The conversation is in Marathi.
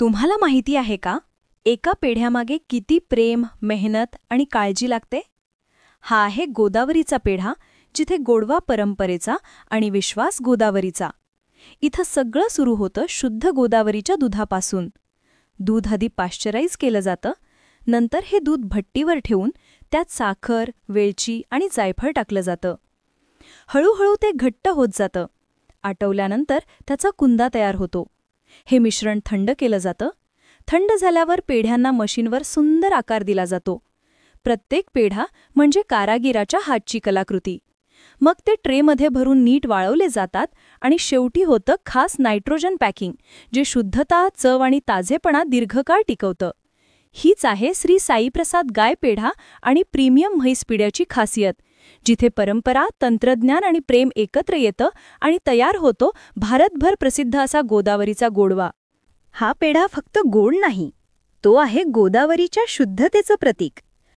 तुम्हाला माहिती आहे का, एका पेढ्यामागे किती प्रेम, मेहनत आणि काळजी लागते? हा आहे गोदावरीचा पेढा, जिथे गोडवा परंपरेचा आणि विश्वास गोदावरीचा. इथं सगळं सुरू होतं शुद्ध गोदावरीच्या दुधापासून. दूध आधी पाश्चराईज केलं जातं, नंतर हे दूध भट्टीवर ठेवून त्यात साखर, वेलची आणि जायफळ टाकलं जातं. हळूहळू ते घट्ट होत जातं. आटवल्यानंतर त्याचा कुंदा तयार होतो. हे मिश्रण थंड केलं जातं. थंड झाल्यावर पेढ्यांना मशीनवर सुंदर आकार दिला जातो. प्रत्येक पेढा म्हणजे कारागिराच्या हातची कलाकृती. मग ते ट्रेमध्ये भरून नीट वाळवले जातात आणि शेवटी होतं खास नायट्रोजन पॅकिंग, जे शुद्धता, चव आणि ताजेपणा दीर्घकाळ टिकवतं. हीच आहे श्री साईप्रसाद गाय पेढा आणि प्रीमियम म्हैस पेढ्याची खासियत, जिथे परंपरा, तंत्रज्ञान आणि प्रेम एकत्र येतं आणि तयार होतो भारतभर प्रसिद्ध असा गोदावरीचा गोडवा. हा पेढा फक्त गोड नाही, तो आहे गोदावरीच्या शुद्धतेचं प्रतीक.